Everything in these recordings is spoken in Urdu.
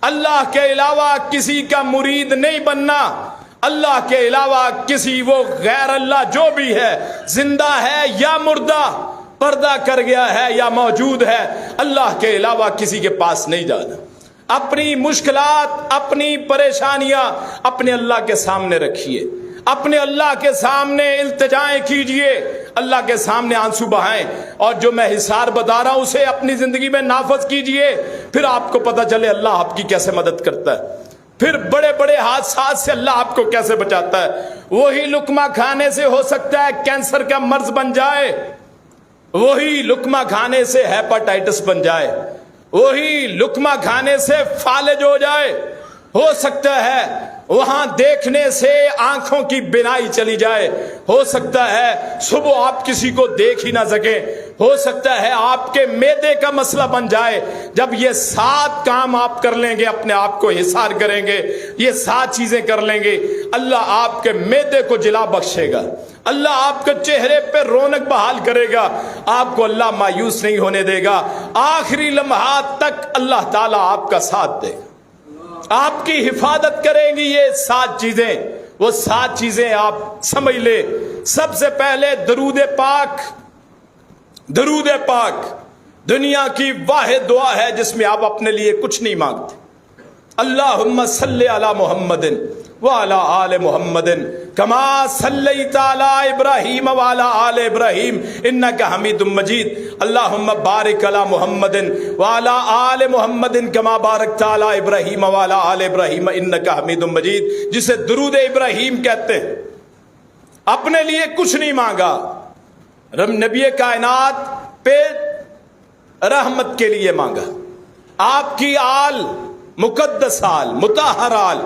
اللہ کے علاوہ کسی کا مرید نہیں بننا، اللہ کے علاوہ کسی وہ غیر اللہ جو بھی ہے، زندہ ہے یا مردہ، پردہ کر گیا ہے یا موجود ہے، اللہ کے علاوہ کسی کے پاس نہیں جانا۔ اپنی مشکلات، اپنی پریشانیاں اپنے اللہ کے سامنے رکھیے، اپنے اللہ کے سامنے التجائیں کیجئے، اللہ کے سامنے آنسو بہائیں، اور جو میں حصار بتا رہا ہوں اسے اپنی زندگی میں نافذ کیجئے، پھر آپ کو پتہ چلے اللہ آپ کی کیسے مدد کرتا ہے، پھر بڑے بڑے حادثات سے اللہ آپ کو کیسے بچاتا ہے۔ وہی لقمہ کھانے سے ہو سکتا ہے کینسر کا مرض بن جائے، وہی لقمہ کھانے سے ہیپاٹائٹس بن جائے، وہی لقمہ کھانے سے فالج ہو جائے، ہو سکتا ہے وہاں دیکھنے سے آنکھوں کی بینائی چلی جائے، ہو سکتا ہے صبح آپ کسی کو دیکھ ہی نہ سکیں، ہو سکتا ہے آپ کے معدے کا مسئلہ بن جائے۔ جب یہ 7 کام آپ کر لیں گے، اپنے آپ کو حصار کریں گے، یہ 7 چیزیں کر لیں گے، اللہ آپ کے معدے کو جلا بخشے گا، اللہ آپ کے چہرے پہ رونق بحال کرے گا، آپ کو اللہ مایوس نہیں ہونے دے گا، آخری لمحات تک اللہ تعالیٰ آپ کا ساتھ دے گا، آپ کی حفاظت کریں گی۔ یہ 7 چیزیں، وہ 7 چیزیں آپ سمجھ لے۔ سب سے پہلے درود پاک۔ درود پاک دنیا کی واحد دعا ہے جس میں آپ اپنے لیے کچھ نہیں مانگتے۔ اللہم صلی علی محمد وعلی آل محمد کما صلیت علی ابراہیم وعلی آل ابراہیم انک حمید مجید۔ اللہم بارک علی محمد وعلی آل محمد کما بارکت علی ابراہیم وعلی آل ابراہیم انک حمید مجید، جسے درود ابراہیم کہتے ہیں۔ اپنے لیے کچھ نہیں مانگا، نبی کائنات پہ رحمت کے لیے مانگا، آپ کی آل مقدس آل، مطہر آل،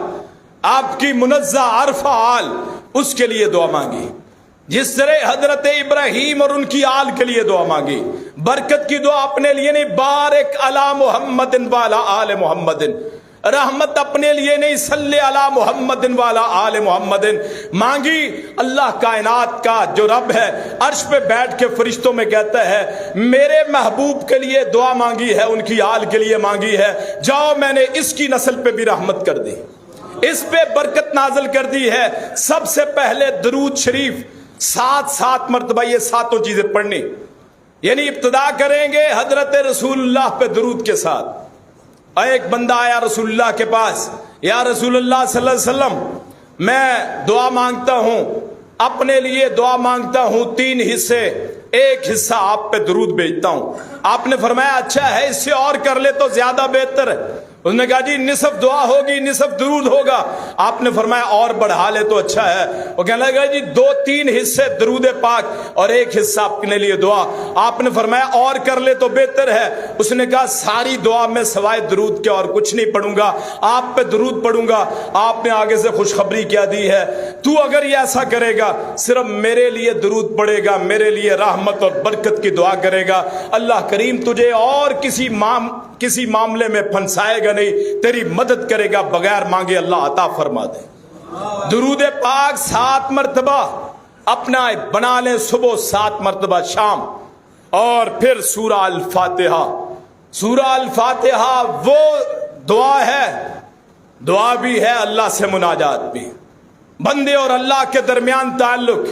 آپ کی منزہ عرفہ آل، اس کے لیے دعا مانگی۔ جس طرح حضرت ابراہیم اور ان کی آل کے لیے دعا مانگی، برکت کی دعا اپنے لیے نہیں، بارک علی محمد وعلی آل محمد، رحمت اپنے لیے نہیں، صلی علی محمد وعلی آل محمد مانگی۔ اللہ کائنات کا جو رب ہے عرش پہ بیٹھ کے فرشتوں میں کہتا ہے میرے محبوب کے لیے دعا مانگی ہے، ان کی آل کے لیے مانگی ہے، جاؤ میں نے اس کی نسل پہ بھی رحمت کر دی، اس پہ برکت نازل کر دی ہے۔ سب سے پہلے درود شریف 7 مرتبہ یہ 7 چیزیں پڑھنی، یعنی ابتدا کریں گے حضرت رسول اللہ پہ درود کے ساتھ۔ ایک بندہ آیا رسول اللہ کے پاس، یا رسول اللہ صلی اللہ علیہ وسلم میں دعا مانگتا ہوں، اپنے لیے دعا مانگتا ہوں 3 حصے، ایک حصہ آپ پہ درود بھیجتا ہوں۔ آپ نے فرمایا اچھا ہے، اس سے اور کر لے تو زیادہ بہتر ہے۔ اس نے کہا جی نصف دعا ہوگی، نصف درود ہوگا۔ آپ نے فرمایا اور بڑھا لے تو اچھا ہے۔ وہ کہنے لگا جی 2-3 حصے درود پاک اور ایک حصہ اپنے لیے دعا۔ آپ نے فرمایا اور کر لے تو بہتر ہے۔ اس نے کہا ساری دعا میں سوائے درود کے اور کچھ نہیں پڑھوں گا، آپ پہ درود پڑھوں گا۔ آپ نے آگے سے خوشخبری کیا دی ہے، تو اگر یہ ایسا کرے گا، صرف میرے لیے درود پڑھے گا، میرے لیے رحمت اور برکت کی دعا کرے گا، اللہ کریم تجھے اور کسی معاملے میں پھنسائے گا نہیں، تیری مدد کرے گا، بغیر مانگے اللہ عطا فرما دے۔ درود پاک 7 مرتبہ اپنا بنا لیں، صبح 7 مرتبہ، شام، اور پھر سورہ الفاتحہ۔ سورہ الفاتحہ وہ دعا ہے، دعا بھی ہے، اللہ سے مناجات بھی، بندے اور اللہ کے درمیان تعلق،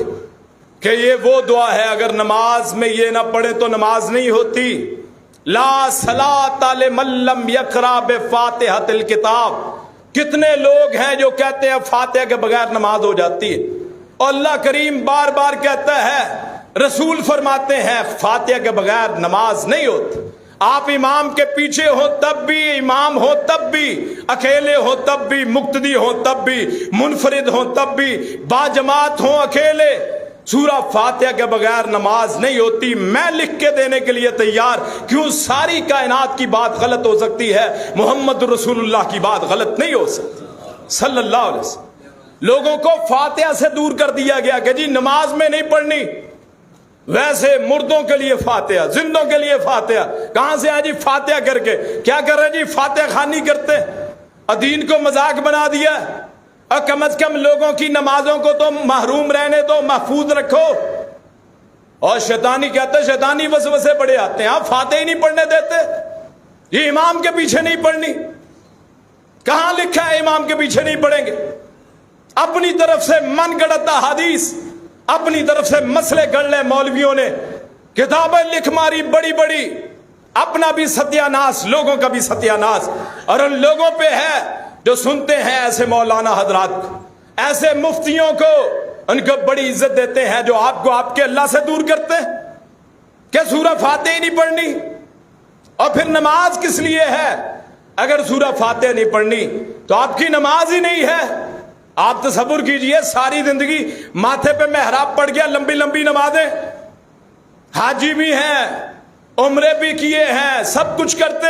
کہ یہ وہ دعا ہے اگر نماز میں یہ نہ پڑھے تو نماز نہیں ہوتی۔ لا صلاۃ لمن لم یقرأ بفاتحۃ الکتاب۔ کتنے لوگ ہیں جو کہتے ہیں فاتحہ کے بغیر نماز ہو جاتی ہے، اور اللہ کریم بار بار کہتا ہے، رسول فرماتے ہیں فاتحہ کے بغیر نماز نہیں ہوتی۔ آپ امام کے پیچھے ہو تب بھی، امام ہو تب بھی، اکیلے ہو تب بھی، مقتدی ہو تب بھی، منفرد ہو تب بھی، باجماعت ہو اکیلے، سورہ فاتحہ کے بغیر نماز نہیں ہوتی۔ میں لکھ کے دینے کے لیے تیار، کیوں ساری کائنات کی بات غلط ہو سکتی ہے، محمد رسول اللہ کی بات غلط نہیں ہو سکتی صلی اللہ علیہ وسلم۔ لوگوں کو فاتحہ سے دور کر دیا گیا کہ جی نماز میں نہیں پڑھنی، ویسے مردوں کے لیے فاتحہ، زندوں کے لیے فاتحہ، کہاں سے آئے جی فاتحہ کر کے؟ کیا کر رہے جی؟ فاتحہ خوانی کرتے، دین کو مذاق بنا دیا، اور کم از کم لوگوں کی نمازوں کو تو محروم رہنے دو، محفوظ رکھو۔ اور شیطانی کہتے، شیطانی وسوسے بڑے آتے ہیں، آپ فاتحہ ہی نہیں پڑھنے دیتے، یہ امام کے پیچھے نہیں پڑھنی، کہاں لکھا ہے امام کے پیچھے نہیں پڑیں گے؟ اپنی طرف سے من گڑتا حدیث، اپنی طرف سے مسئلے گڑ لے مولویوں نے، کتابیں لکھ ماری بڑی بڑی، اپنا بھی ستیہ ناس، لوگوں کا بھی ستیہ ناس۔ اور ان لوگوں پہ ہے جو سنتے ہیں ایسے مولانا حضرات کو، ایسے مفتیوں کو، ان کو بڑی عزت دیتے ہیں جو آپ کو آپ کے اللہ سے دور کرتے ہیں کہ سورہ فاتحہ ہی نہیں پڑھنی، اور پھر نماز کس لیے ہے؟ اگر سورہ فاتحہ نہیں پڑھنی تو آپ کی نماز ہی نہیں ہے۔ آپ تصور کیجئے ساری زندگی ماتھے پہ محراب پڑ گیا، لمبی لمبی نمازیں، حاجی بھی ہیں، عمرے بھی کیے ہیں، سب کچھ کرتے،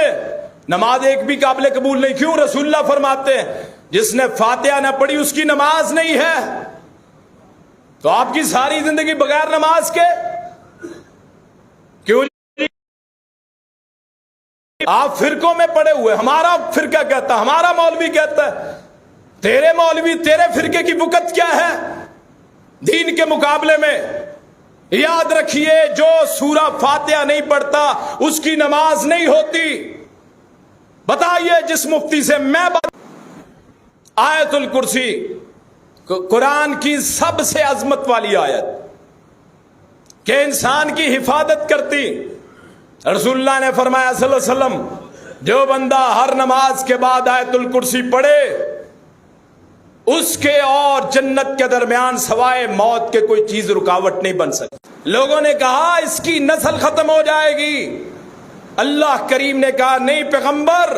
نماز ایک بھی قابل قبول نہیں۔ کیوں؟ رسول اللہ فرماتے ہیں جس نے فاتحہ نہ پڑھی اس کی نماز نہیں ہے۔ تو آپ کی ساری زندگی بغیر نماز کے کیوں؟ آپ فرقوں میں پڑے ہوئے، ہمارا فرقہ کہتا ہے، ہمارا مولوی کہتا ہے، تیرے مولوی تیرے فرقے کی وقت کیا ہے دین کے مقابلے میں؟ یاد رکھیے جو سورہ فاتحہ نہیں پڑھتا اس کی نماز نہیں ہوتی۔ بتائیے جس مفتی سے میں بات، آیت الکرسی قرآن کی سب سے عظمت والی آیت کہ انسان کی حفاظت کرتی، رسول اللہ نے فرمایا صلی اللہ علیہ وسلم جو بندہ ہر نماز کے بعد آیت الکرسی پڑھے اس کے اور جنت کے درمیان سوائے موت کے کوئی چیز رکاوٹ نہیں بن سکتی۔ لوگوں نے کہا اس کی نسل ختم ہو جائے گی، اللہ کریم نے کہا نہیں پیغمبر،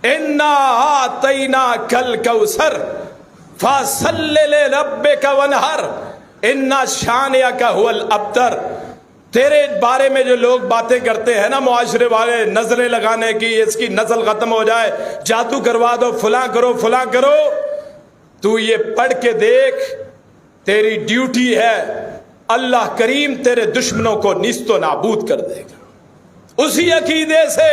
انا اعطیناک الکوثر فصل لربک وانحر ان شانئک هو الابتر۔ تیرے بارے میں جو لوگ باتیں کرتے ہیں نا معاشرے والے، نظریں لگانے کی، اس کی نسل ختم ہو جائے، جادو کروا دو، فلاں کرو فلاں کرو، تو یہ پڑھ کے دیکھ، تیری ڈیوٹی ہے، اللہ کریم تیرے دشمنوں کو نیست و نابود کر دے گا۔ اسی عقیدے سے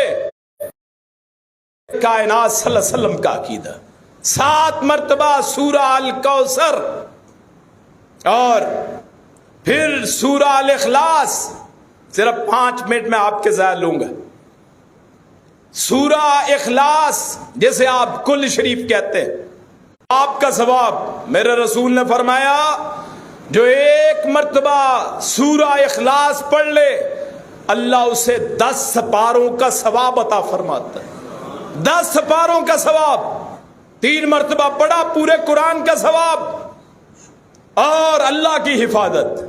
کائنات صلی اللہ علیہ وسلم کا عقیدہ 7 مرتبہ سورہ الکوثر اور پھر سورہ الاخلاص، صرف 5 منٹ میں آپ کے ذہن لوں گا۔ سورہ اخلاص جسے آپ کل شریف کہتے ہیں، آپ کا ثواب، میرے رسول نے فرمایا جو 1 مرتبہ سورہ اخلاص پڑھ لے اللہ اسے 10 سپاروں کا ثواب عطا فرماتا ہے۔ 10 سپاروں کا ثواب، 3 مرتبہ پڑھا پورے قرآن کا ثواب، اور اللہ کی حفاظت،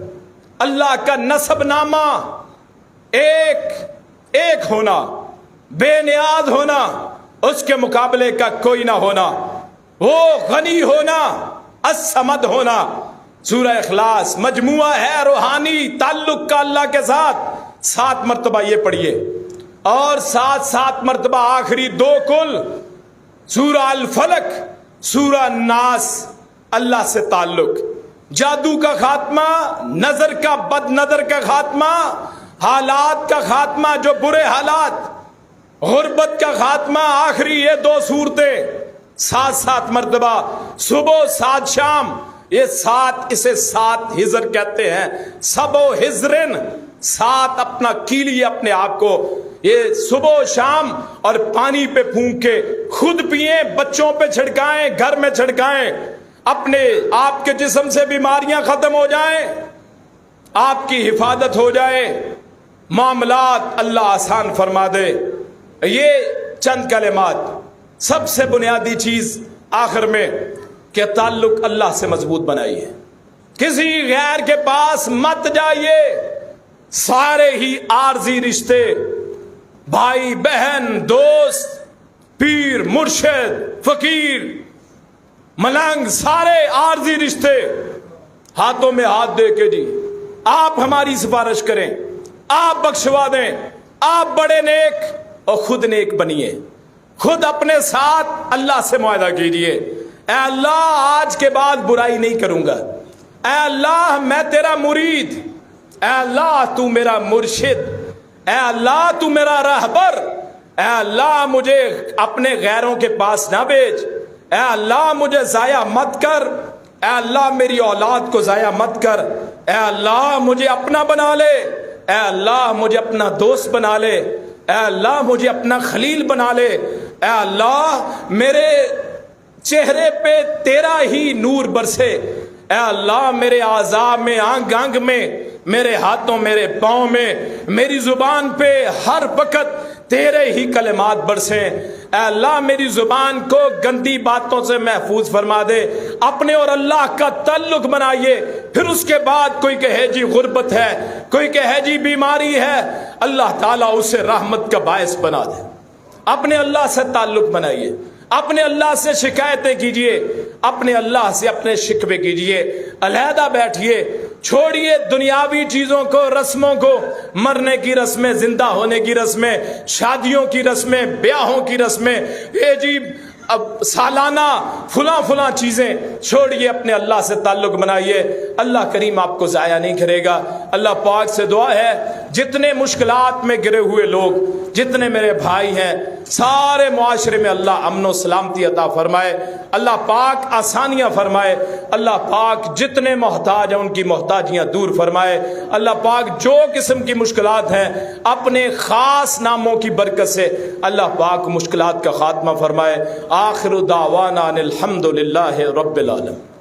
اللہ کا نسب نامہ ایک ہونا، بے نیاز ہونا، اس کے مقابلے کا کوئی نہ ہونا، وہ غنی ہونا، الصمد ہونا۔ سورہ اخلاص مجموعہ ہے روحانی تعلق کا اللہ کے ساتھ، 7 مرتبہ یہ پڑھیے، اور 7 مرتبہ آخری 2 کل سورہ الفلق، سورہ الناس، اللہ سے تعلق، جادو کا خاتمہ، نظر کا بد نظر کا خاتمہ، حالات کا خاتمہ جو برے حالات، غربت کا خاتمہ، آخری یہ 2 صورتیں 7 مرتبہ، صبح 7 شام، یہ 7 اسے 7 ہجر کہتے ہیں، سب و ہجرن، 7 اپنا کیلیے اپنے آپ کو، یہ صبح شام، اور پانی پہ پھونک کے خود پئیں، بچوں پہ چھڑکائیں، گھر میں چھڑکائیں، اپنے آپ کے جسم سے بیماریاں ختم ہو جائیں، آپ کی حفاظت ہو جائے، معاملات اللہ آسان فرما دے۔ یہ چند کلمات، سب سے بنیادی چیز آخر میں کہ تعلق اللہ سے مضبوط بنائیے، کسی غیر کے پاس مت جائیے، سارے ہی عارضی رشتے، بھائی بہن دوست پیر مرشد فقیر ملنگ، سارے عارضی رشتے، ہاتھوں میں ہاتھ دے کے جی آپ ہماری سفارش کریں، آپ بخشوا دیں، آپ بڑے نیک اور خود نیک بنیے، خود اپنے ساتھ اللہ سے معاہدہ کیجئے، اے اللہ آج کے بعد برائی نہیں کروں گا، اے اللہ میں تیرا مرید، اے اللہ تو میرا مرشد، اے اللہ تو میرا رہبر، اے اللہ مجھے اپنے غیروں کے پاس نہ بھیج، اے اللہ مجھے ضائع مت کر، اے اللہ میری اولاد کو ضائع مت کر، اے اللہ مجھے اپنا بنا لے، اے اللہ مجھے اپنا دوست بنا لے، اے اللہ مجھے اپنا خلیل بنا لے، اے اللہ میرے چہرے پہ تیرا ہی نور برسے، اے اللہ میرے اعضاء میں، آنگ آنگ میں، میرے ہاتھوں میرے پاؤں میں، میری زبان پہ ہر وقت تیرے ہی کلمات برسیں۔ اے اللہ میری زبان کو گندی باتوں سے محفوظ فرما دے، اپنے اور اللہ کا تعلق بنائیے۔ پھر اس کے بعد کوئی کہے جی غربت ہے، کوئی کہے جی بیماری ہے، اللہ تعالیٰ اسے رحمت کا باعث بنا دے۔ اپنے اللہ سے تعلق بنائیے، اپنے اللہ سے شکایتیں کیجئے، اپنے اللہ سے اپنے شکوے کیجئے، علیحدہ بیٹھیے، چھوڑیے دنیاوی چیزوں کو، رسموں کو، مرنے کی رسمیں، زندہ ہونے کی رسمیں، شادیوں کی رسمیں، بیاہوں کی رسمیں، یہ جی اب سالانہ فلاں فلاں چیزیں چھوڑیے، اپنے اللہ سے تعلق بنائیے، اللہ کریم آپ کو ضائع نہیں کرے گا۔ اللہ پاک سے دعا ہے جتنے مشکلات میں گرے ہوئے لوگ، جتنے میرے بھائی ہیں، سارے معاشرے میں اللہ امن و سلامتی عطا فرمائے، اللہ پاک آسانیاں فرمائے، اللہ پاک جتنے محتاج ہیں ان کی محتاجیاں دور فرمائے، اللہ پاک جو قسم کی مشکلات ہیں اپنے خاص ناموں کی برکت سے اللہ پاک مشکلات کا خاتمہ فرمائے۔ آخر دعوانا ان الحمد للہ رب العالمین۔